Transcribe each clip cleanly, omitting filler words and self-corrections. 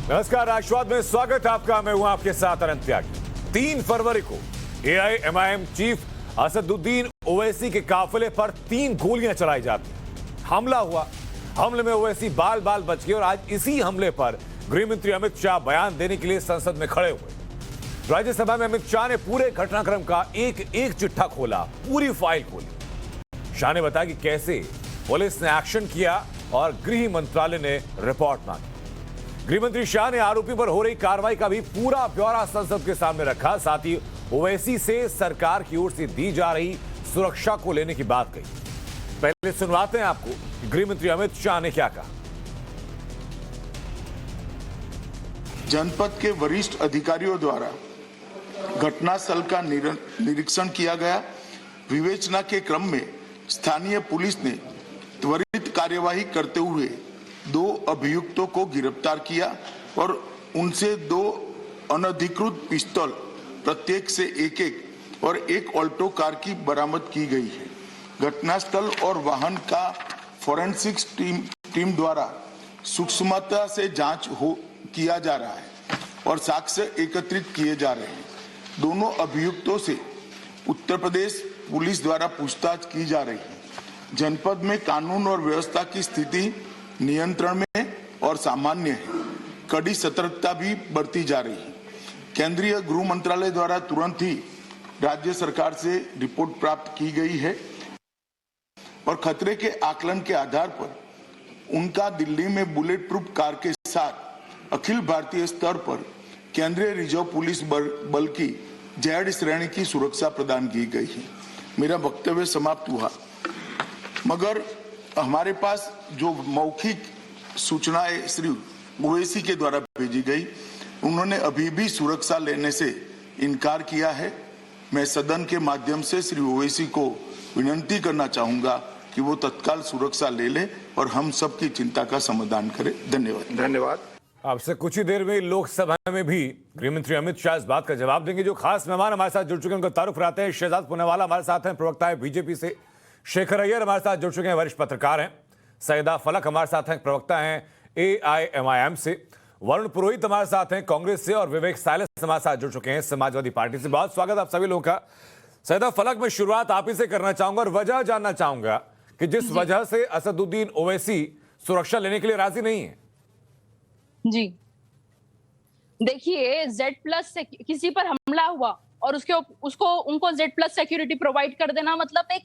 नमस्कार, राष्ट्रवाद में स्वागत है आपका। मैं हूं आपके साथ अनंत त्यागी। 3 फरवरी को एआईएमआईएम चीफ असदुद्दीन ओवैसी के काफिले पर 3 गोलियां चलाई जाती, हमला हुआ। हमले में ओवैसी बाल बाल बच गए और आज इसी हमले पर गृह मंत्री अमित शाह बयान देने के लिए संसद में खड़े हुए। राज्यसभा में अमित शाह ने पूरे घटनाक्रम का एक एक चिट्ठा खोला, पूरी फाइल खोली। शाह ने बताया कि कैसे पुलिस ने एक्शन किया और गृह मंत्रालय ने रिपोर्ट मांगी। गृह मंत्री शाह ने आरोपी पर हो रही कार्रवाई का भी पूरा ब्यौरा संसद के सामने रखा। साथ ही ओवैसी से सरकार की ओर से दी जा रही सुरक्षा को लेने की बात कही। पहले सुनवाते हैं आपको कि गृह मंत्री अमित शाह ने क्या कहा। जनपद के वरिष्ठ अधिकारियों द्वारा घटनास्थल का निरीक्षण किया गया। विवेचना के क्रम में स्थानीय पुलिस ने त्वरित कार्यवाही करते हुए 2 अभियुक्तों को गिरफ्तार किया और उनसे 2 अनधिकृत पिस्तौल, प्रत्येक से एक और एक ऑल्टो कार की बरामद की गई है। घटनास्थल और वाहन का फोरेंसिक्स टीम द्वारा सूक्ष्मता से जांच किया जा रहा है और साक्ष्य एकत्रित किए जा रहे हैं। दोनों अभियुक्तों से उत्तर प्रदेश पुलिस द्वारा पूछताछ की जा रही है। जनपद में कानून और व्यवस्था की स्थिति नियंत्रण में और सामान्य है। कड़ी सतर्कता भी बरती जा रही है। केंद्रीय गृह मंत्रालय द्वारा तुरंत ही राज्य सरकार से रिपोर्ट प्राप्त की गई है और खतरे के आकलन के आधार पर उनका दिल्ली में बुलेट प्रूफ कार के साथ अखिल भारतीय स्तर पर केंद्रीय रिजर्व पुलिस बल की जेड श्रेणी की सुरक्षा प्रदान की गई है। मेरा वक्तव्य समाप्त हुआ, मगर हमारे पास जो मौखिक सूचनाएं श्री ओवैसी के द्वारा भेजी गई, उन्होंने अभी भी सुरक्षा लेने से इनकार किया है। मैं सदन के माध्यम से श्री ओवैसी को विनती करना चाहूंगा कि वो तत्काल सुरक्षा ले ले और हम सबकी चिंता का समाधान करें। धन्यवाद। आपसे कुछ ही देर में लोकसभा में भी गृह मंत्री अमित शाह इस बात का जवाब देंगे। जो खास मेहमान हमारे साथ जुड़ चुके हैं उनका तारुफ कराते हैं। शहजाद पूनावाला हमारे साथ हैं, प्रवक्ता है बीजेपी से। शेखर अय्यर हमारे साथ जुड़ चुके हैं, वरिष्ठ पत्रकार हैं। सईदा फलक हमारे साथ हैं, प्रवक्ता हैं एआईएमआईएम से। वरुण पुरोहित हमारे साथ हैं कांग्रेस से और विवेक साइलेंस हमारे साथ जुड़ चुके हैं समाजवादी पार्टी से। बहुत स्वागत आप सभी लोगों का। सईदा फलक, में शुरुआत आप ही से करना चाहूंगा और वजह जानना चाहूंगा कि जिस वजह से असदुद्दीन ओवैसी सुरक्षा लेने के लिए राजी नहीं है। जी देखिए, Z+ से किसी पर हमला हुआ और उनको Z+ सिक्योरिटी प्रोवाइड कर देना मतलब एक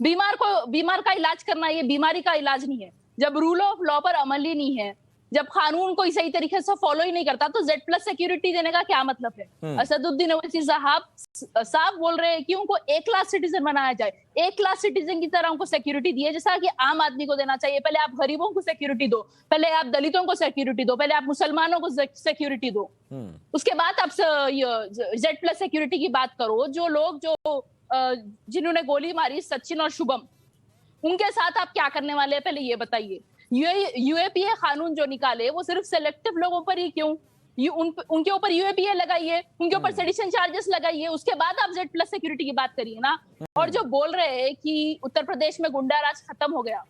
बीमार का इलाज करना, ये बीमारी का इलाज नहीं है। जब रूल ऑफ लॉ पर अमल ही नहीं है, जब कानून को सही तरीके से फॉलो ही नहीं करता, तो Z+ सिक्योरिटी देने का क्या मतलब है। असदुद्दीन ओवैसी साहब बोल रहे हैं कि उनको A क्लास सिटीजन बनाया जाए। A क्लास सिटीजन की तरह उनको सिक्योरिटी दिए जैसा कि आम आदमी को देना चाहिए। पहले आप गरीबों को सिक्योरिटी दो, पहले आप दलितों को सिक्योरिटी दो, पहले आप मुसलमानों को सिक्योरिटी दो, उसके बाद आप Z+ सिक्योरिटी की बात करो। जो लोग जिन्होंने गोली मारी, सचिन और शुभम, उनके साथ आप क्या करने वाले हैं, पहले ये बताइए। यूएपीए कानून जो निकाले वो सिर्फ सिलेक्टिव लोगों पर ही क्यों? उनके ऊपर यूएपीए लगाइए, उनके ऊपर सेडिशन चार्जेस लगाइए, उसके बाद आप Z+ सिक्योरिटी की बात करिए ना। और जो बोल रहे हैं कि उत्तर प्रदेश में गुंडा राज खत्म हो गया,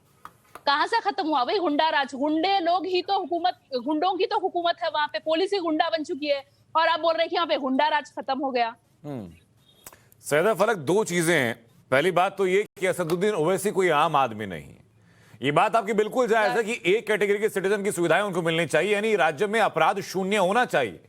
कहां से खत्म हुआ भाई गुंडा राज? गुंडों की तो हुकूमत है वहां पे, पुलिस ही गुंडा बन चुकी है और आप बोल रहे हैं कि वहां पे गुंडा राज खत्म हो गया। सईदा फलक, 2 चीजें हैं। पहली बात तो ये कि असदुद्दीन ओवैसी कोई आम आदमी नहीं है। ये बात आपकी बिल्कुल जायज है कि एक कैटेगरी के सिटीजन की सुविधाएं उनको मिलनी चाहिए, यानी राज्य में अपराध शून्य होना चाहिए।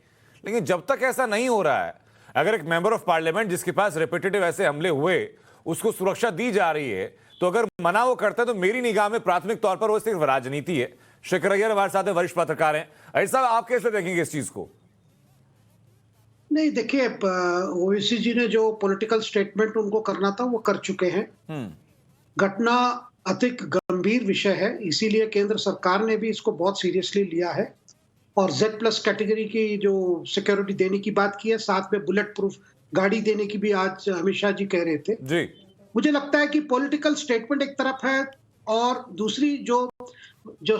लेकिन जब तक ऐसा नहीं हो रहा है, अगर एक मेंबर ऑफ पार्लियामेंट जिसके पास रिपीटेटिव ऐसे हमले हुए उसको सुरक्षा दी जा रही है, तो अगर मना वो करता है तो मेरी निगाह में प्राथमिक तौर पर वो सिर्फ राजनीति है। शेखर अय्यर हमारे साथ वरिष्ठ पत्रकार हैं। अय्यर साहब, आप कैसे देखेंगे इस चीज को? नहीं, देखिए, ओवैसी जी ने जो पॉलिटिकल स्टेटमेंट उनको करना था वो कर चुके हैं। घटना अधिक गंभीर विषय है, इसीलिए केंद्र सरकार ने भी इसको बहुत सीरियसली लिया है और Z+ कैटेगरी की जो सिक्योरिटी देने की बात की है, साथ में बुलेट प्रूफ गाड़ी देने की भी आज अमित शाह जी कह रहे थे जी। मुझे लगता है कि पॉलिटिकल स्टेटमेंट एक तरफ है और दूसरी जो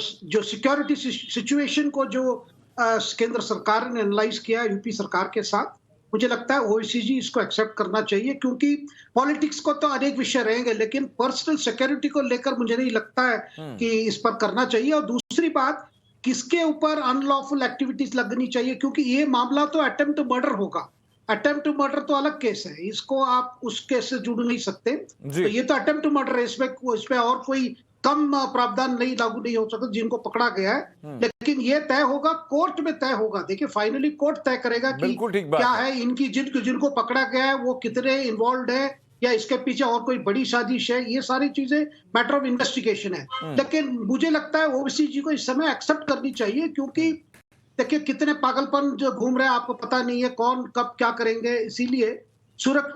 सिक्योरिटी सिचुएशन को जो केंद्र सरकार ने एनालाइज किया यूपी सरकार के साथ, मुझे लगता है ओवैसी जी इसको एक्सेप्ट करना चाहिए, क्योंकि पॉलिटिक्स को तो अनेक विषय रहेंगे लेकिन पर्सनल सिक्योरिटी को लेकर मुझे नहीं लगता है कि इस पर करना चाहिए। और दूसरी बात, किसके ऊपर अनलॉफुल एक्टिविटीज लगनी चाहिए, क्योंकि ये मामला तो अटेम्प्ट टू मर्डर होगा। अटेम्प्ट टू मर्डर तो अलग केस है, इसको आप उस केस से जुड़ नहीं सकते। तो ये तो अटेम्प्ट टू मर्डर है, इसमें और कोई कम प्रावधान नहीं लागू नहीं हो सकता जिनको पकड़ा गया है। लेकिन ये तय होगा, कोर्ट में तय होगा। देखिए फाइनली कोर्ट तय करेगा कि क्या है इनकी जिनको पकड़ा गया है वो कितने इन्वॉल्व है, या इसके पीछे और कोई बड़ी साजिश है। ये सारी चीजें मैटर ऑफ इन्वेस्टिगेशन है। लेकिन मुझे लगता है ओवैसी जी को इस समय एक्सेप्ट करनी चाहिए, क्योंकि देखिए कितने पागलपन जो घूम रहे हैं आपको पता नहीं है, कौन कब क्या करेंगे। इसीलिए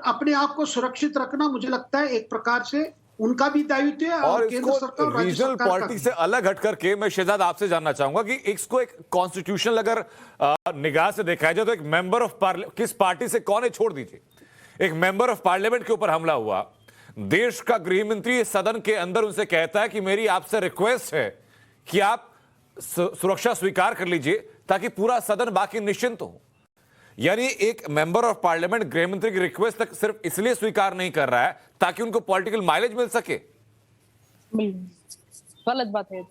अपने आप को सुरक्षित रखना मुझे लगता है एक प्रकार से उनका भी दायित्व है। और इसको रीजनल पॉलिटिक्स से अलग हट करके मैं शहजाद आपसे जानना चाहूंगा कि इसको एक कॉन्स्टिट्यूशनल अगर निगाह से देखा जाए तो एक मेंबर ऑफ पार्लियामेंट किस पार्टी से कौन है, छोड़ दीजिए, एक मेंबर ऑफ पार्लियामेंट के ऊपर हमला हुआ, देश का गृह मंत्री सदन के अंदर उनसे कहता है कि मेरी आपसे रिक्वेस्ट है कि आप सुरक्षा स्वीकार कर लीजिए ताकि पूरा सदन बाकी निश्चिंत हो। यानी एक मेंबर ऑफ पार्लियामेंट गृह मंत्री की रिक्वेस्ट तक सिर्फ इसलिए स्वीकार नहीं कर रहा है ताकि उनको पॉलिटिकल माइलेज मिल सके। गलत बात है।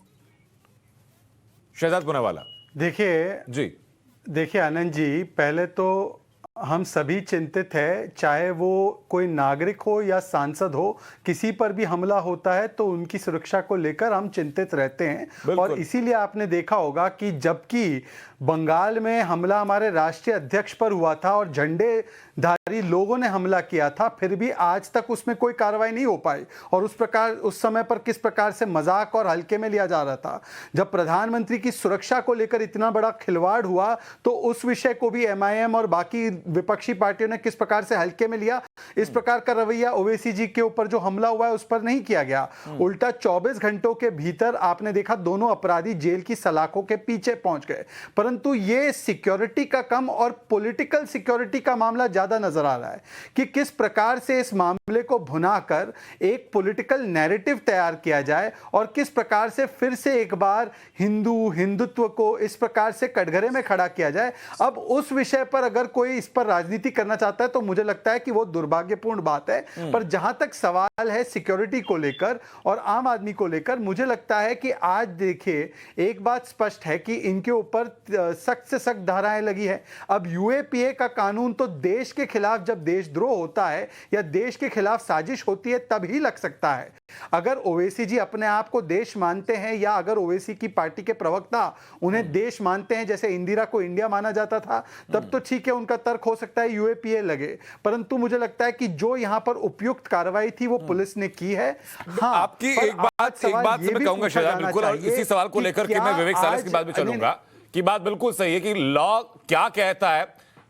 शहजाद पुनावाला देखिए आनंद जी, पहले तो हम सभी चिंतित है, चाहे वो कोई नागरिक हो या सांसद हो, किसी पर भी हमला होता है तो उनकी सुरक्षा को लेकर हम चिंतित रहते हैं। और इसीलिए आपने देखा होगा कि जबकि बंगाल में हमला हमारे राष्ट्रीय अध्यक्ष पर हुआ था और झंडेधारी लोगों ने हमला किया था, फिर भी आज तक उसमें कोई कार्रवाई नहीं हो पाई। और उस समय पर किस प्रकार से मजाक और हल्के में लिया जा रहा था। जब प्रधानमंत्री की सुरक्षा को लेकर इतना बड़ा खिलवाड़ हुआ तो उस विषय को भी एमआईएम और बाकी विपक्षी पार्टियों ने किस प्रकार से हल्के में लिया। इस प्रकार का रवैया ओवैसी जी के ऊपर जो हमला हुआ है उस पर नहीं किया गया। उल्टा 24 घंटों के भीतर आपने देखा दोनों अपराधी जेल की सलाखों के पीछे पहुंच गए। परंतु ये सिक्योरिटी का कम और पॉलिटिकल सिक्योरिटी का मामला ज्यादा नजर आ रहा है कि किस प्रकार से इस मामले को भुनाकर एक पॉलिटिकल नैरेटिव तैयार किया जाए और किस प्रकार से फिर से एक बार हिंदुत्व को इस प्रकार से कटघरे में खड़ा किया जाए। अब उस विषय पर अगर कोई इस पर राजनीति करना चाहता है तो मुझे लगता है कि वो दुर्भाग्यपूर्ण बात है। पर जहां तक सवाल है सिक्योरिटी को लेकर और आम आदमी को लेकर, मुझे लगता है कि आज देखिए एक बात स्पष्ट है कि इनके ऊपर सख्त से सख्त धाराएं लगी है। अब यूएपीए का कानून तो देश के खिलाफ, जब देशद्रोह होता है या देश के खिलाफ साजिश होती है तब ही लग सकता है। अगर ओवैसी जी अपने आप को देश मानते हैं या अगर ओवैसी की पार्टी के प्रवक्ता उन्हें देश मानते हैं जैसे इंदिरा को इंडिया माना जाता था, तब तो ठीक है, उनका तर्क हो सकता है यूएपीए लगे। परंतु मुझे लगता है कि जो यहां पर उपयुक्त कार्रवाई थी वो पुलिस ने की है। हाँ, आपकी एक बात से मैं कहूंगा शहजाद, बिल्कुल, और इसी सवाल को लेकर के मैं विवेक सालिस की बात भी चलूंगा कि बात बिल्कुल सही है कि लॉ क्या कहता है,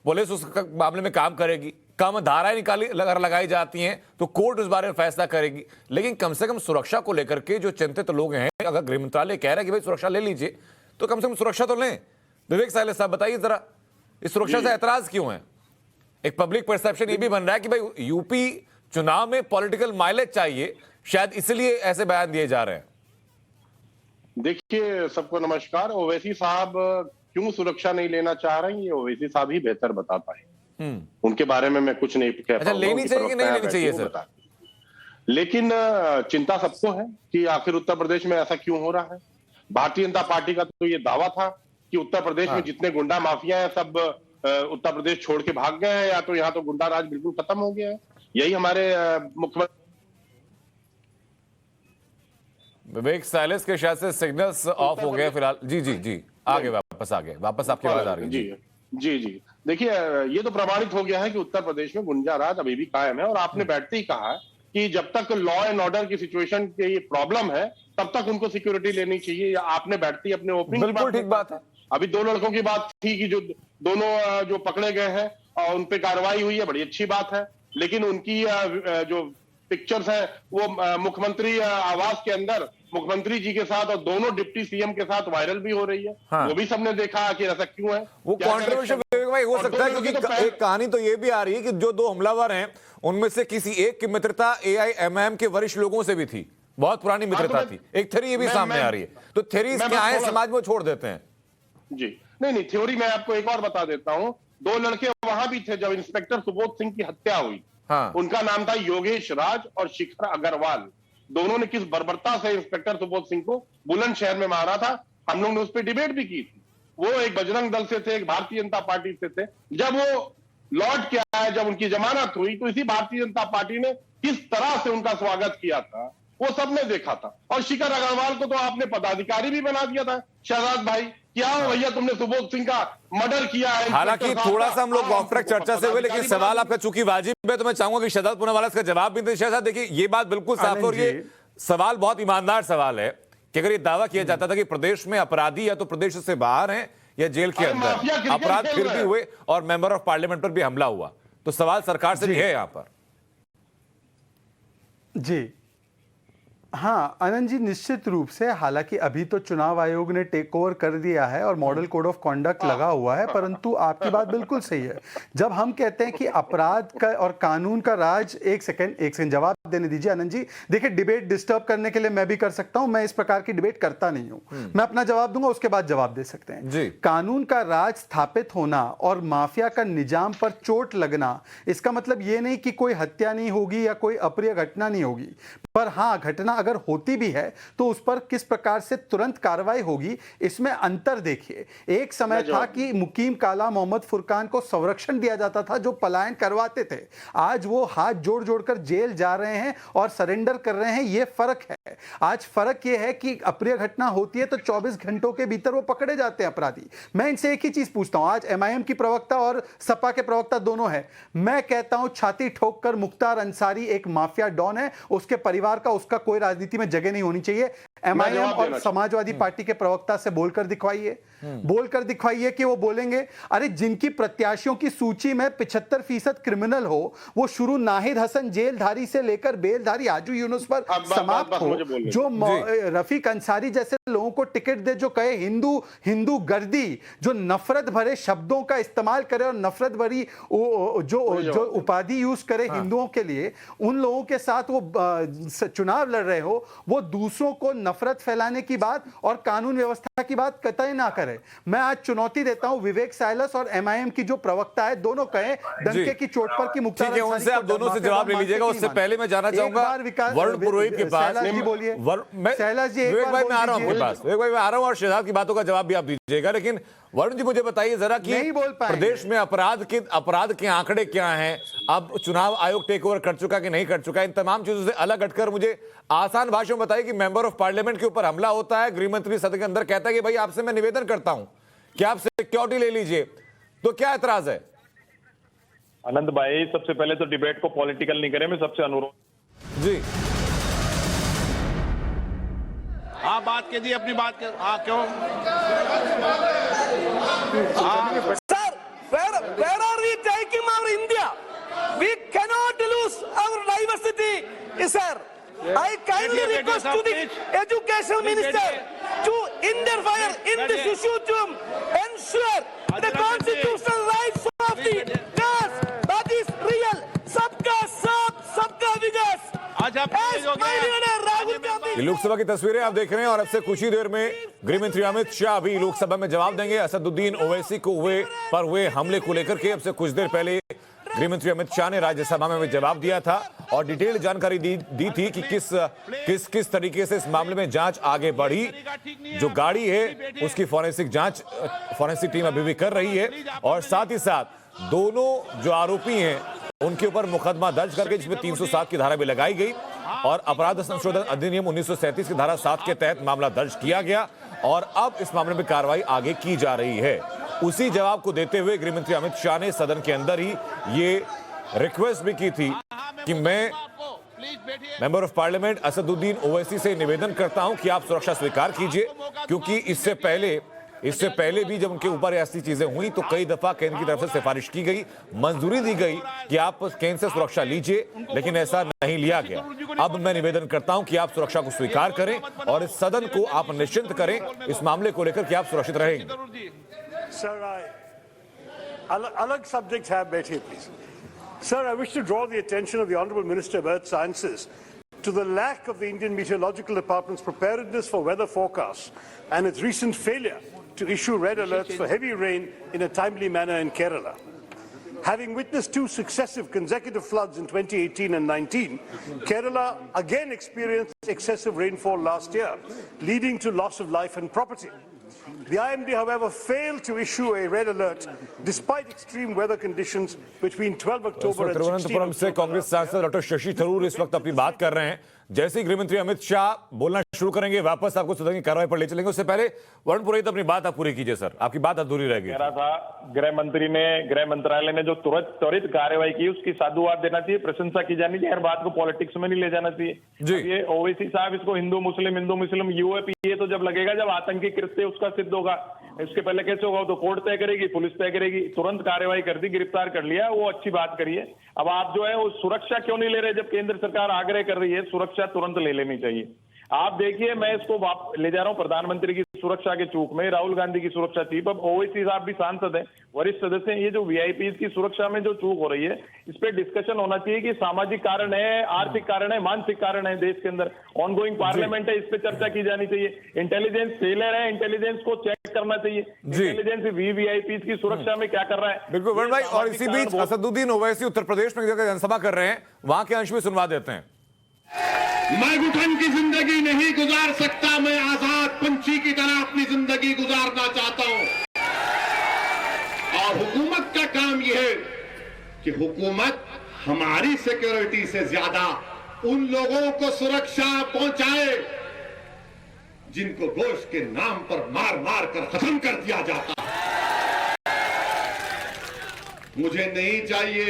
पुलिस उस मामले में काम करेगी, कम धाराएं लगाई जाती हैं तो कोर्ट उस बारे में फैसला करेगी। लेकिन कम से कम सुरक्षा को लेकर के जो चिंतित लोग हैं, अगर गृह मंत्रालय कह रहा है कि भाई सुरक्षा ले लीजिए तो कम से कम सुरक्षा तो लें। विवेक सालिस साहब बताइए जरा, इस सुरक्षा से ऐतराज क्यों है? एक पब्लिक परसेप्शन ये भी बन रहा है कि भाई यूपी चुनाव में पॉलिटिकल माइलेज चाहिए, शायद इसलिए ऐसे बयान दिए जा रहे हैं। देखिए, सबको नमस्कार। ओवैसी साहब क्यों सुरक्षा नहीं लेना चाह रहे हैं ये ओवैसी साहब ही बेहतर बता पाए। उनके बारे में मैं कुछ नहीं कह पाऊंगा। लेनी चाहिए कि नहीं लेनी चाहिए सर? लेकिन चिंता सबको है कि आखिर उत्तर प्रदेश में ऐसा क्यों हो रहा है। भारतीय जनता पार्टी का तो ये दावा था कि उत्तर प्रदेश में जितने गुंडा माफिया हैं सब उत्तर प्रदेश छोड़ के भाग गए हैं, या तो यहाँ तो गुंडा राज बिल्कुल खत्म हो गया है। यही हमारे मुख्यमंत्री विवेक सालिस के शायद से सिग्नल्स ऑफ हो गए फिलहाल। जी आगे वापस आपकी आवाज आ रही है। जी देखिए, ये तो प्रमाणित हो गया है कि उत्तर प्रदेश में गुंडा राज अभी भी कायम है। और आपने बैठते ही कहा कि जब तक लॉ एंड ऑर्डर की सिचुएशन की प्रॉब्लम है तब तक उनको सिक्योरिटी लेनी चाहिए। आपने बैठते ही अपने ओपनिंग बिल्कुल ठीक बात है। अभी 2 लड़कों की बात थी कि जो दोनों जो पकड़े गए हैं और उन पे कार्रवाई हुई है, बड़ी अच्छी बात है। लेकिन उनकी जो पिक्चर्स है वो मुख्यमंत्री आवास के अंदर मुख्यमंत्री जी के साथ और दोनों डिप्टी सीएम के साथ वायरल भी हो रही है। वो भी सबने देखा कि ऐसा क्यों है। वो कंट्रोवर्शियल भाई हो सकता है, क्योंकि एक कहानी तो ये भी आ रही है कि जो 2 हमलावर हैं उनमें से किसी एक की मित्रता एआईएमआईएम के वरिष्ठ लोगों से भी थी, बहुत पुरानी मित्रता थी। एक थ्योरी ये भी सामने आ रही है, तो थ्योरीज क्या है समाज में छोड़ देते हैं। जी नहीं, थ्योरी मैं आपको एक और बता देता हूं। 2 लड़के वहां भी थे जब इंस्पेक्टर सुबोध सिंह की हत्या हुई। उनका नाम था योगेश राज और शिखर अग्रवाल। दोनों ने किस बर्बरता से इंस्पेक्टर सुबोध सिंह को बुलंदशहर में मारा था, हम लोग ने उस पर डिबेट भी की थी। वो एक बजरंग दल से थे, एक भारतीय जनता पार्टी से थे। जब वो लौट के आए, जब उनकी जमानत हुई, तो इसी भारतीय जनता पार्टी ने किस तरह से उनका स्वागत किया था वो सबने देखा था। और शिखर अग्रवाल को तो आपने पदाधिकारी भी बना दिया था। शहजाद भाई, क्या हो भैया, तुमने सुबोध सिंह का मर्डर किया है। हालांकि थोड़ा सा हम लोग ऑफ ट्रैक चर्चा से हुए, लेकिन सवाल आपका चूंकि वाजिब है तो मैं चाहूंगा कि शहजाद पूनावाला इसका जवाब भी दें। शहजाद, देखिए ये बात बिल्कुल साफ है और ये सवाल बहुत ईमानदार सवाल है कि अगर ये दावा किया जाता था कि प्रदेश में अपराधी या तो प्रदेश से बाहर हैं या जेल के अंदर, अपराध फिर भी हुए और मेंबर ऑफ पार्लियामेंट पर भी हमला हुआ, तो सवाल सरकार से भी है यहां पर। जी हाँ आनंद जी, निश्चित रूप से। हालांकि अभी तो चुनाव आयोग ने टेक ओवर कर दिया है और मॉडल कोड ऑफ कॉन्डक्ट लगा हुआ है, परंतु आपकी बात बिल्कुल सही है। जब हम कहते हैं कि अपराध का और कानून का राज, एक सेकंड जवाब देने दीजिए आनंद जी। देखिए, डिबेट डिस्टर्ब करने के लिए मैं भी कर सकता हूं, मैं इस प्रकार की डिबेट करता नहीं हूं। मैं अपना जवाब दूंगा, उसके बाद जवाब दे सकते हैं जी। कानून का राज स्थापित होना और माफिया का निजाम पर चोट लगना, इसका मतलब यह नहीं कि कोई हत्या नहीं होगी या कोई अप्रिय घटना नहीं होगी, पर हां, घटना अगर होती भी है तो उस पर किस प्रकार से तुरंत कार्रवाई होगी, इसमें अंतर देखिए। एक समय था कि मुकीम काला मोहम्मद फुरकान को संरक्षण दिया जाता था जो पलायन करवाते थे। आज वो हाथ जोड़ जोड़कर जेल जा रहे हैं और सरेंडर कर रहे हैं, ये फर्क है। आज फर्क ये है कि अप्रिय घटना होती है तो 24 घंटों के भीतर वो पकड़े जाते हैं अपराधी। मैं इनसे एक ही चीज पूछता हूं, आज एमआईएम की प्रवक्ता और सपा के प्रवक्ता दोनों है, मैं कहता हूं छाती ठोककर मुख्तार अंसारी एक माफिया डॉन है, उसके परिवार का, उसका कोई राजनीति में जगह नहीं होनी चाहिए। एमआईएम और समाजवादी पार्टी के प्रवक्ता से बोलकर दिखवाइए कि वो बोलेंगे। अरे जिनकी प्रत्याशियों की सूची में 75% क्रिमिनल हो, वो शुरू नाहिद हसन जेलधारी से लेकर बेलधारी आजू यूनुस पर समाप्त हो, जो रफीक अंसारी जैसे लोगों को टिकट दे, जो कहे हिंदू गर्दी, जो नफरत भरे शब्दों का इस्तेमाल करे और नफरत भरी जो उपाधि यूज करे हिंदुओं के लिए, उन लोगों के साथ वो चुनाव लड़ रहे हो, वो दूसरों को नफरत फैलाने की बात और कानून व्यवस्था की बात कतई ना करे। मैं आज चुनौती देता हूं विवेक साइलस और एमआईएम की जो प्रवक्ता है, दोनों कहें डंके की चोट पर कि मुख्तार अंसारी, उनसे आप दोनों से जवाब ले लीजिएगा। उससे पहले मैं जाना चाहूंगा वरुण पुरोहित के पास। बोलिए शैलज जी, विवेक भाई मैं आ रहा हूं आपके पास, विवेक भाई मैं आ रहा हूं और शहजाद की बातों का जवाब भी आप दीजिएगा। लेकिन वरुण जी मुझे बताइए जरा कि प्रदेश में अपराध के आंकड़े क्या हैं, अब चुनाव आयोग टेक ओवर कर चुका कि नहीं कर चुका, इन तमाम चीजों से अलग हटकर मुझे आसान भाषा में बताइए कि मेंबर ऑफ पार्लियामेंट के ऊपर हमला होता है, गृह मंत्री सदन के अंदर कहता है कि भाई आपसे मैं निवेदन करता हूं कि आप सिक्योरिटी ले लीजिए, तो क्या एतराज है? आनंद भाई, सबसे पहले तो डिबेट को पॉलिटिकल नहीं करें, मैं सबसे अनुरोध। जी आप बात कीजिए, अपनी बात कर। क्यों sir, where are we taking our India? We cannot lose our diversity, sir. I kindly request to the education minister to interfere in this issue to ensure the constitutional rights of the girls. That is real. सबका साथ, सबका विकास। लोकसभा की तस्वीरें आप देख रहे हैं और अब से कुछ ही देर में गृह मंत्री अमित शाह भी लोकसभा में जवाब देंगे असदुद्दीन ओवैसी को हुए हमले को लेकर के। अब से कुछ देर पहले गृह मंत्री अमित शाह ने राज्यसभा में जवाब दिया था और डिटेल जानकारी दी थी कि किस तरीके से इस मामले में जांच आगे बढ़ी। जो गाड़ी है उसकी फॉरेंसिक टीम अभी भी कर रही है और साथ ही साथ दोनों जो आरोपी हैं उनके ऊपर मुकदमा दर्ज करके जिसमें 307 की धारा भी लगाई गई और अपराध संशोधन अधिनियम 1937 की धारा 7 के तहत मामला दर्ज किया गया और अब इस मामले में कार्रवाई आगे की जा रही है। उसी जवाब को देते हुए गृह मंत्री अमित शाह ने सदन के अंदर ही ये रिक्वेस्ट भी की थी कि मैं member of parliament Asaduddin Owaisi से निवेदन करता हूं कि आप सुरक्षा स्वीकार कीजिए, क्योंकि इससे पहले भी जब उनके ऊपर ऐसी चीजें हुई तो कई दफा केंद्र की तरफ से सिफारिश की गई, मंजूरी दी गई कि आप केंद्र से सुरक्षा लीजिए, लेकिन ऐसा नहीं लिया गया। अब मैं निवेदन करता हूं कि आप सुरक्षा को स्वीकार करें और इस सदन को आप निश्चिंत करें इस मामले को लेकर कि आप सुरक्षित रहेंगे। अलग सब्जेक्ट है, बैठिए please. Sir, I wish to draw the attention of the Honourable Minister of Earth Sciences to the lack of the Indian Meteorological Department's preparedness for weather forecasts and its recent failure to issue red alerts for heavy rain in a timely manner in Kerala. Having witnessed 2 successive consecutive floods in 2018 and 19, Kerala again experienced excessive rainfall last year, leading to loss of life and property. The IMD, however, failed to issue a red alert despite extreme weather conditions between 12 October and 16 Thiruvananthapuram से October. Congress सांसद doctor Shashi Tharoor इस वक्त अपनी बात कर रहे हैं। जैसे ही गृहमंत्री अमित शाह बोलना शुरू करेंगे वापस आपको सदन की कार्रवाई पर ले चलेंगे। उससे पहले वरुण पुरोहित अपनी बात आप पूरी कीजिए सर, आपकी बात अधूरी रह गई। कह रहा था गृह मंत्रालय ने जो त्वरित कार्रवाई की उसकी साधुवाद देना चाहिए, प्रशंसा की जानी चाहिए, हर बात को पॉलिटिक्स में नहीं ले जाना चाहिए। जी। अब ये ओवैसी साहब इसको हिंदू मुस्लिम यूएपीए तो जब लगेगा जब आतंकी कृत्य उसका सिद्ध होगा। इसके पहले कैसे होगा तो कोर्ट तय करेगी, पुलिस तय करेगी। तुरंत कार्रवाई कर दी, गिरफ्तार कर लिया, वो अच्छी बात करिए। अब आप जो है वो सुरक्षा क्यों नहीं ले रहे जब केंद्र सरकार आग्रह कर रही है? सुरक्षा तुरंत ले लेनी चाहिए। आप देखिए, मैं इसको ले जा रहा हूं प्रधानमंत्री की सुरक्षा के चूक में, राहुल गांधी की सुरक्षा चीफ, अब ओवैसी साहब भी सांसद हैं, वरिष्ठ सदस्य हैं। ये जो वीआईपी की सुरक्षा में जो चूक हो रही है इस पे डिस्कशन होना चाहिए कि सामाजिक कारण है, आर्थिक कारण है, मानसिक कारण है देश के अंदर। ऑनगोइंग पार्लियामेंट है, इस पे चर्चा की जानी चाहिए। इंटेलिजेंस फेलियर है, इंटेलिजेंस को चेक करना चाहिए। इंटेलिजेंस वीआईपी की सुरक्षा में क्या कर रहा है? बिल्कुल वरुण भाई, और इसी बीच असदुद्दीन ओवैसी उत्तर प्रदेश में जनसभा कर रहे हैं, वहां के अंश में सुनवा देते हैं। मैं घुटन की जिंदगी नहीं गुजार सकता, मैं आजाद पंछी की तरह अपनी जिंदगी गुजारना चाहता हूं। और हुकूमत का काम यह है कि हुकूमत हमारी सिक्योरिटी से ज्यादा उन लोगों को सुरक्षा पहुंचाए जिनको गोश्त के नाम पर मार मार कर खत्म कर दिया जाता है। मुझे नहीं चाहिए,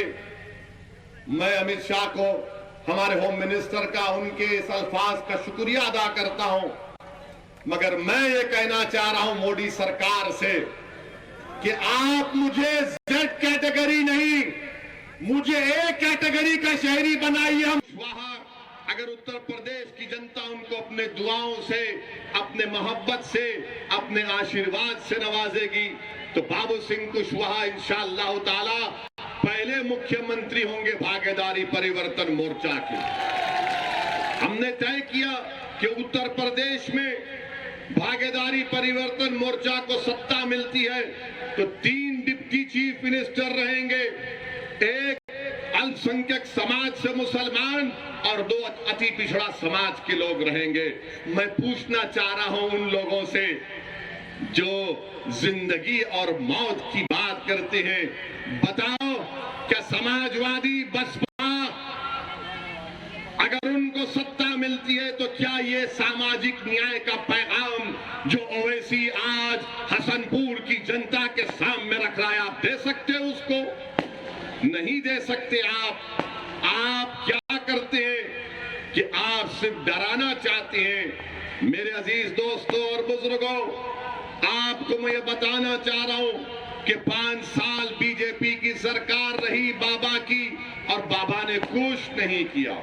मैं अमित शाह को, हमारे होम मिनिस्टर का, उनके इस अल्फाज का शुक्रिया अदा करता हूं, मगर मैं ये कहना चाह रहा हूं मोदी सरकार से कि आप मुझे जेड कैटेगरी नहीं, मुझे ए कैटेगरी का शहरी बनाइए। हम वहां अगर उत्तर प्रदेश की जनता उनको अपने दुआओं से, अपने मोहब्बत से, अपने आशीर्वाद से नवाजेगी तो बाबू सिंह कुशवाहा इंशाअल्लाह ताला पहले मुख्यमंत्री होंगे भागीदारी परिवर्तन मोर्चा के। हमने तय किया कि उत्तर प्रदेश में भागीदारी परिवर्तन मोर्चा को सत्ता मिलती है तो 3 डिप्टी चीफ मिनिस्टर रहेंगे, एक अल्पसंख्यक समाज से मुसलमान और 2 अति पिछड़ा समाज के लोग रहेंगे। मैं पूछना चाह रहा हूं उन लोगों से जो जिंदगी और मौत की बात करते हैं, बताओ क्या समाजवादी बसपा अगर उनको सत्ता मिलती है तो क्या ये सामाजिक न्याय का पैगाम जो ओवैसी आज हसनपुर की जनता के सामने रख रहा है आप दे सकते हो? उसको नहीं दे सकते। आप क्या करते हैं कि आप सिर्फ डराना चाहते हैं। मेरे अजीज दोस्तों और बुजुर्गों, आपको मैं ये बताना चाह रहा हूं कि 5 साल बीजेपी की सरकार रही बाबा की और बाबा ने कुछ नहीं किया।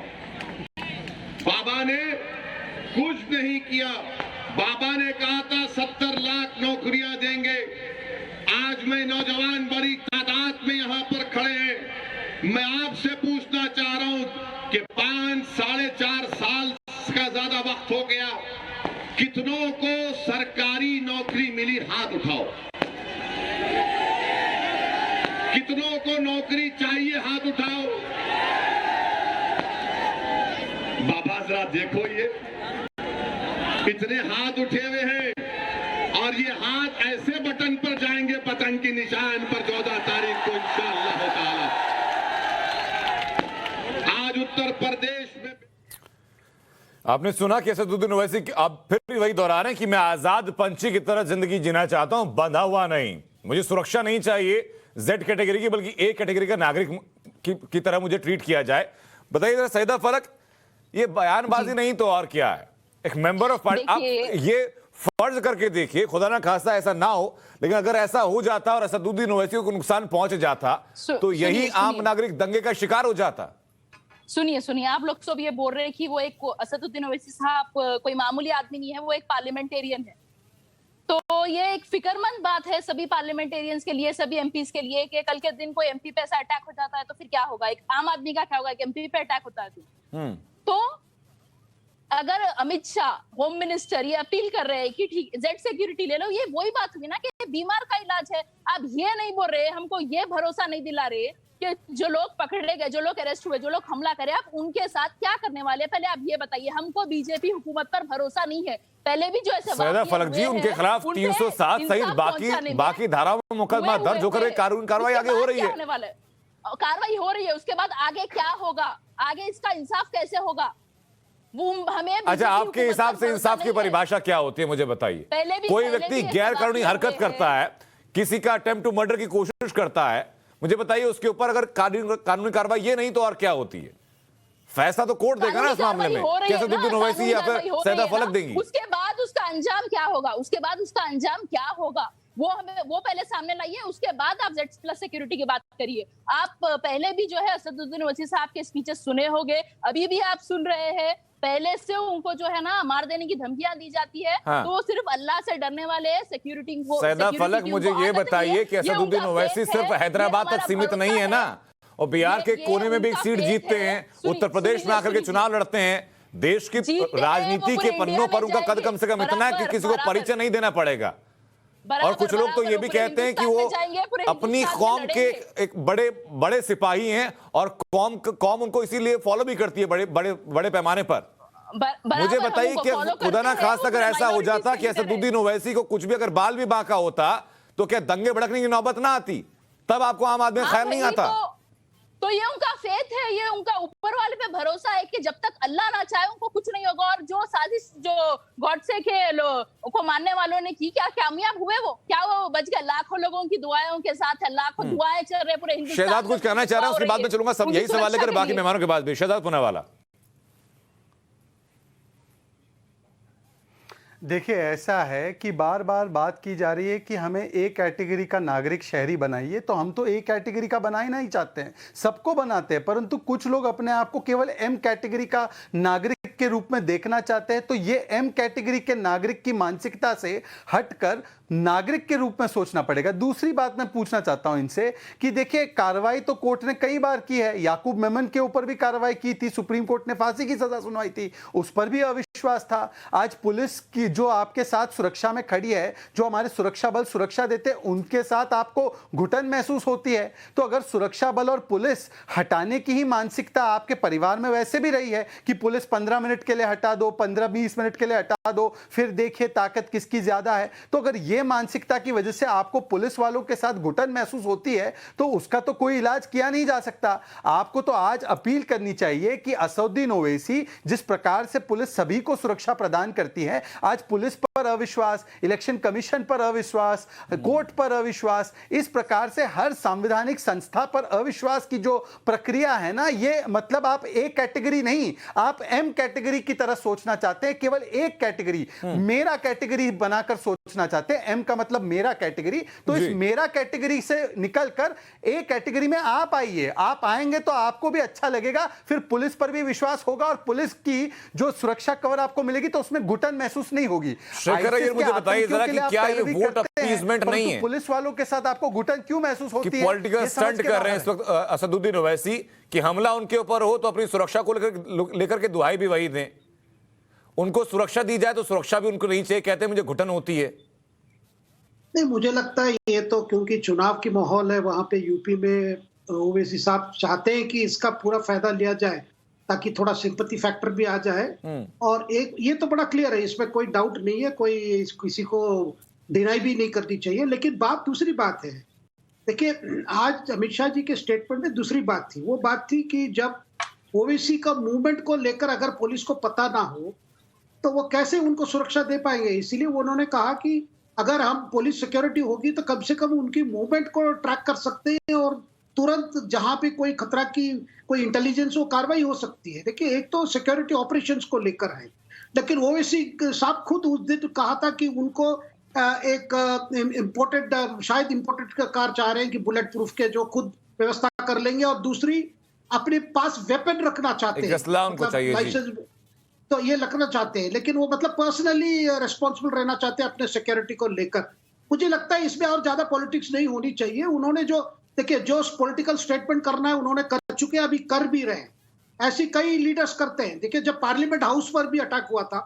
बाबा ने कुछ नहीं किया। बाबा ने कहा था 70 लाख नौकरियां देंगे। आज मैं नौजवान बड़ी तादाद में यहां पर खड़े हैं। मैं आपसे पूछना चाह रहा हूं कि 5-4.5 साल का ज्यादा वक्त हो गया, कितनों को सरकारी नौकरी मिली? हाथ उठाओ। कितनों को नौकरी चाहिए? हाथ उठाओ। बाबा जरा देखो, ये कितने हाथ उठे हुए हैं और ये हाथ ऐसे बटन पर जाएंगे, पतंग के निशान पर 14 तारीख को इंशाअल्लाह ताला। आज उत्तर प्रदेश में आपने सुना कि असदुद्दीन ओवैसी अब फिर वही दोहरा रहे हैं कि मैं आजाद पंछी की तरह जिंदगी जीना चाहता हूं, बंधा हुआ नहीं। मुझे सुरक्षा नहीं चाहिए जेड कैटेगरी की, बल्कि ए कैटेगरी का नागरिक की तरह मुझे ट्रीट किया जाए। बताइए जरा सईदा फलक, ये बयानबाजी नहीं तो और क्या है? एक मेंबर ऑफ पार्टी, आप ये फर्ज करके देखिए, खुदा ना खास्ता ऐसा ना हो, लेकिन अगर ऐसा हो जाता और असदुद्दीन ओवैसी को नुकसान पहुंच जाता तो यही आम नागरिक दंगे का शिकार हो जाता। सुनिए, आप लोग सब ये बोल रहे हैं कि वो एक असदुद्दीन ओवैसी साहब कोई मामूली आदमी नहीं है, वो एक पार्लियामेंटेरियन है। तो ये एक फिक्रमंद बात है सभी पार्लियामेंटेरियंस के लिए, सभी एमपीज के लिए कि कल के दिन कोई एमपी पे ऐसा अटैक हो जाता है तो फिर क्या होगा? एक आम आदमी का क्या होगा कि एमपी पे अटैक होता है तो अगर अमित शाह होम मिनिस्टर ये अपील कर रहे हैं कि ठीक जेड सिक्योरिटी ले लो, ये वही बात हुई ना कि बीमार का इलाज है। आप ये नहीं बोल रहे, हमको ये भरोसा नहीं दिला रहे कि जो लोग पकड़े गए, जो लोग अरेस्ट हुए, जो लोग हमला करे, आप उनके साथ क्या करने वाले हैं? पहले आप ये बताइए। हमको बीजेपी हुकूमत पर भरोसा नहीं है। पहले भी जो ऐसे सैयदा फलक जी, उनके खिलाफ 307 सहित बाकी धाराओं में मुकदमा दर्ज होकर कानूनी कार्रवाई आगे हो रही है। कार्रवाई हो रही है, उसके बाद आगे क्या होगा? आगे इसका इंसाफ कैसे होगा? वो हमें अच्छा, आपके हिसाब से इंसाफ की परिभाषा क्या होती है, मुझे बताइए। कोई व्यक्ति गैर कानूनी हरकत करता है, किसी का अटेम्प्ट टू मर्डर की कोशिश करता है, मुझे बताइए उसके ऊपर अगर कानूनी कार्रवाई ये नहीं तो और क्या होती है? फैसला तो कोर्ट देगा ना इस मामले में। कैसे असदुद्दीन ओवैसी या फिर सैयदा फलक देंगी? उसके बाद उसका अंजाम क्या होगा? उसके बाद उसका अंजाम क्या होगा वो पहले सामने लाइए, उसके बाद आप Z+ सिक्योरिटी की बात करिए। आप पहले भी जो है असदुद्दीन ओवैसी साहब के स्पीचेस सुने होंगे, अभी भी आप सुन रहे हैं। पहले से उनको जो है ना मार देने की धमकियां दी जाती है। हाँ। तो वो सिर्फ अल्लाह से डरने वाले हैं। सिक्योरिटी को सैयदा फलक, मुझे ये बताइए कि असदुद्दीन ओवैसी सिर्फ हैदराबाद तक सीमित नहीं है ना, और बिहार के कोने में भी एक सीट जीतते हैं, उत्तर प्रदेश में आकर के चुनाव लड़ते हैं। देश की राजनीति के पन्नों पर उनका कद कम से कम इतना है कि किसी को परिचय नहीं देना पड़ेगा। और कुछ लोग तो ये भी कहते हैं कि वो अपनी कौम के एक बड़े सिपाही हैं और कौम उनको इसीलिए फॉलो भी करती है बड़े पैमाने पर। मुझे बताइए कि खुदा ना खास अगर ऐसा हो जाता कि असदुद्दीन ओवैसी को कुछ भी अगर बाल भी बांका होता तो क्या दंगे भड़कने की नौबत ना आती? तब आपको आम आदमी का ख्याल नहीं आता? तो ये उनका फेथ है, ये उनका ऊपर वाले पे भरोसा है कि जब तक अल्लाह ना चाहे उनको कुछ नहीं होगा। और जो साजिश जो गॉडसे के को मानने वालों ने की, क्या कामयाब हुए? वो क्या वो बच गए? लाखों लोगों की दुआओं के साथ है, लाखों दुआएं चल रहे पूरे हिंदुस्तान। शहजाद कुछ कहना चाह रहा है, उसके बाद में चलूंगा। सब यही सवाल लेकर बाकी मेहमानों के बाद भी। शहजाद पुनावाला, देखिए, ऐसा है कि बार बार बात की जा रही है कि हमें ए कैटेगरी का नागरिक शहरी बनाइए, तो हम तो ए कैटेगरी का बनाना ही चाहते हैं, सबको बनाते हैं, परंतु कुछ लोग अपने आप को केवल एम कैटेगरी का नागरिक के रूप में देखना चाहते हैं। तो ये एम कैटेगरी के नागरिक की मानसिकता से हटकर नागरिक के रूप में सोचना पड़ेगा। दूसरी बात मैं पूछना चाहता हूं इनसे कि देखिए, कार्रवाई तो कोर्ट ने कई बार की है। याकूब मेमन के ऊपर भी कार्रवाई की थी, सुप्रीम कोर्ट ने फांसी की सजा सुनवाई थी, उस पर भी अविश्वास था। आज पुलिस की जो आपके साथ सुरक्षा में खड़ी है, जो हमारे सुरक्षा बल सुरक्षा देते हैं, उनके साथ आपको घुटन महसूस होती है। तो अगर सुरक्षा बल और पुलिस हटाने की ही मानसिकता आपके परिवार में वैसे भी रही है कि पुलिस 15 मिनट के लिए हटा दो, 15-20 मिनट के लिए हटा दो, फिर देखिए ताकत किसकी ज्यादा है, तो अगर ये मानसिकता की वजह से आपको पुलिस वालों के साथ घुटन महसूस होती है तो उसका तो कोई इलाज किया नहीं जा सकता। आपको तो आज अपील करनी चाहिए कि असदुद्दीन ओवैसी, जिस प्रकार से पुलिस सभी को सुरक्षा प्रदान करती है, आज पुलिस पर अविश्वास, इलेक्शन कमीशन पर अविश्वास, कोर्ट पर अविश्वास, इस प्रकार से हर संवैधानिक संस्था पर अविश्वास की जो प्रक्रिया है ना, ये मतलब आप ए कैटेगरी नहीं, आप एम कैटेगरी की तरह सोचना चाहते हैं, केवल एक कैटेगरी, मेरा कैटेगरी बनाकर सोचना चाहते हैं। एम का मतलब मेरा कैटेगरी, तो इस मेरा कैटेगरी से निकलकर ए कैटेगरी में आप आइए। आप आएंगे तो आपको भी अच्छा लगेगा, फिर पुलिस पर भी विश्वास होगा और पुलिस की जो सुरक्षा कवर आपको मिलेगी तो उसमें घुटन महसूस नहीं होगी। मुझे बताइए जरा कि क्या ये वोट अपीजमेंट नहीं है? पुलिस वालों के साथ आपको घुटन क्यों महसूस होती है? पॉलिटिकल स्टंट कर रहे हैं इस वक्त असदुद्दीन ओवैसी कि हमला उनके ऊपर हो तो अपनी सुरक्षा को लेकर के दुहाई भी वही दें, उनको सुरक्षा दी जाए तो सुरक्षा भी उनको नहीं चाहिए, कहते हैं मुझे घुटन होती है। नहीं, मुझे लगता है ये तो क्योंकि चुनाव की माहौल है वहां पे यूपी में, ओवैसी साहब चाहते हैं कि इसका पूरा फायदा लिया जाए ताकि थोड़ा सिंपैथी फैक्टर भी आ जाए। और एक ये तो बड़ा क्लियर है, इसमें कोई डाउट नहीं है, कोई किसी को डिनाई भी नहीं करनी चाहिए। लेकिन बात दूसरी बात है, देखिए आज अमित शाह जी के स्टेटमेंट में दूसरी बात थी। वो बात थी कि जब ओवैसी का मूवमेंट को लेकर अगर पुलिस को पता ना हो तो वो कैसे उनको सुरक्षा दे पाएंगे। इसीलिए उन्होंने कहा कि अगर हम पुलिस सिक्योरिटी होगी तो कम से कम उनकी मूवमेंट को ट्रैक कर सकते हैं और तुरंत जहां पे कोई खतरा की कोई इंटेलिजेंस हो कार्रवाई हो सकती है। देखिए, एक तो सिक्योरिटी ऑपरेशंस को लेकर है, लेकिन ओवैसी साहब खुद उस दिन कहा था कि उनको एक इम्पोर्टेड, शायद इम्पोर्टेड कार चाह रहे हैं कि बुलेट प्रूफ के, जो खुद व्यवस्था कर लेंगे, और दूसरी अपने पास वेपन रखना चाहते हैं, लाइसेंस तो ये रखना चाहते हैं, लेकिन वो मतलब पर्सनली रिस्पॉन्सिबल रहना चाहते हैं अपने सिक्योरिटी को लेकर। मुझे लगता है इसमें और ज्यादा पॉलिटिक्स नहीं होनी चाहिए। उन्होंने जो देखिए जो पॉलिटिकल स्टेटमेंट करना है उन्होंने कर चुके हैं, अभी कर भी रहे हैं। ऐसे कई लीडर्स करते हैं। देखिए, जब पार्लियामेंट हाउस पर भी अटैक हुआ था,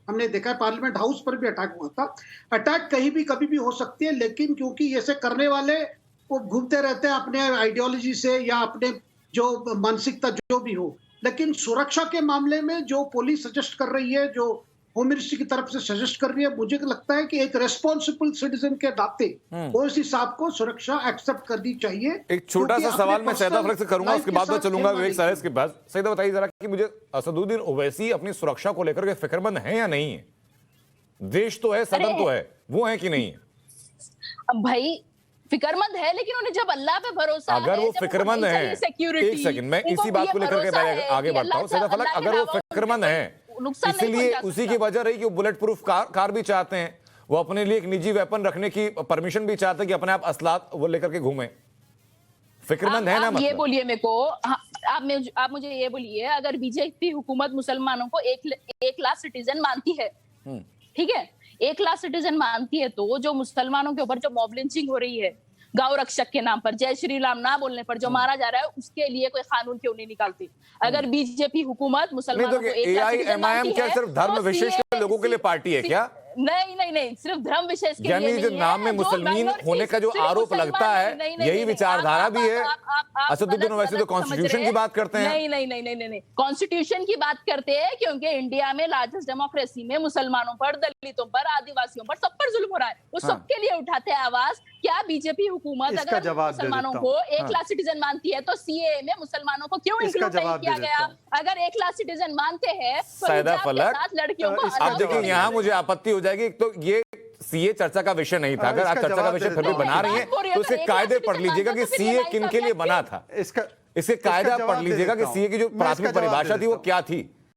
हमने देखा है पार्लियामेंट हाउस पर भी अटैक हुआ था। अटैक कहीं भी कभी भी हो सकती है, लेकिन क्योंकि ऐसे करने वाले वो घूमते रहते हैं अपने आइडियोलॉजी से या अपने जो मानसिकता जो भी हो, लेकिन सुरक्षा के मामले में जो पुलिस सजेस्ट कर रही है, जो होम मिनिस्ट्री की तरफ से सजेस्ट कर रही है, मुझे लगता है कि एक रेस्पॉन्सिबल सिटीजन के नाते ओवैसी साहब को सुरक्षा एक्सेप्ट करनी चाहिए। एक छोटा सा सवाल मैं सैयदा फलक से करूंगा, उसके बाद मैं चलूंगा विवेक सारिस के पास। सैयदा बताइए जरा कि मुझे असदुद्दीन ओवैसी अपनी सुरक्षा को लेकर के फिक्रमंद है या नहीं है? देश तो है, सदन तो है, वो है कि नहीं है? भाई फिक्रमंद है, लेकिन उन्हें जब अल्लाह पे भरोसा है, अगर वो फिक्रमंद है, एक सेकंड मैं इसी बात को लेकर के मैं आगे बढ़ता हूं। सैयदा फलक, अगर वो फिक्रमंद है, इसलिए उसी की वजह रही कि वो बुलेट प्रूफ कार भी चाहते हैं, वो अपने लिए एक निजी वेपन रखने की परमिशन भी चाहते हैं कि अपने आप असलाह वो लेकर के घूमे। फिक्रमंद है ना? ये बोलिए मेरे को, आप मुझे ये बोलिए, अगर बीजेपी हुकूमत मुसलमानों को 1 लाख सिटीजन मानती है, ठीक है, 1 लाख सिटीजन मानती है, तो जो मुसलमानों के ऊपर जो मॉब लिंचिंग हो रही है गौ रक्षक के नाम पर, जय श्री राम ना बोलने पर जो मारा जा रहा है, उसके लिए कोई कानून क्यों नहीं निकालती? अगर बीजेपी हुकूमत मुसलमानों को 1 लाख सिटीजन मानती है, क्या सिर्फ धर्म विशेष के लोगों के लिए पार्टी है क्या? नहीं, सिर्फ धर्म विशेष के लिए यानी जो नाम में मुसलमान होने का जो आरोप लगता है, यही विचारधारा भी है। असदुद्दीन ओवैसी तो कॉन्स्टिट्यूशन की बात करते हैं। नहीं, कॉन्स्टिट्यूशन की बात करते हैं, क्योंकि इंडिया में लार्जेस्ट डेमोक्रेसी में मुसलमानों पर, दलितों पर, आदिवासियों पर, सब पर जुल्म हो रहा है, वो सबके लिए उठाते हैं आवाज। क्या बीजेपी हुकूमत अगर मुसलमानों को 1 लाख सिटीजन मानती है, तो सीएए में मुसलमानों को क्यों इंक्लूड नहीं किया गया? अगर 1 लाख सिटीजन मानते हैं, सैयदा फलक, लड़कियों को अब देखिए यहाँ मुझे आपत्ति हो जाएगी। तो ये सीए चर्चा का विषय नहीं था, अगर आप चर्चा का विषय फिर भी बना रही हैं तो इसके कायदे पढ़ लीजिएगा कि सीए किन के लिए बना था। इसके कायदा पढ़ लीजिएगा कि सीए की जो प्राथमिक परिभाषा थी वो क्या थी।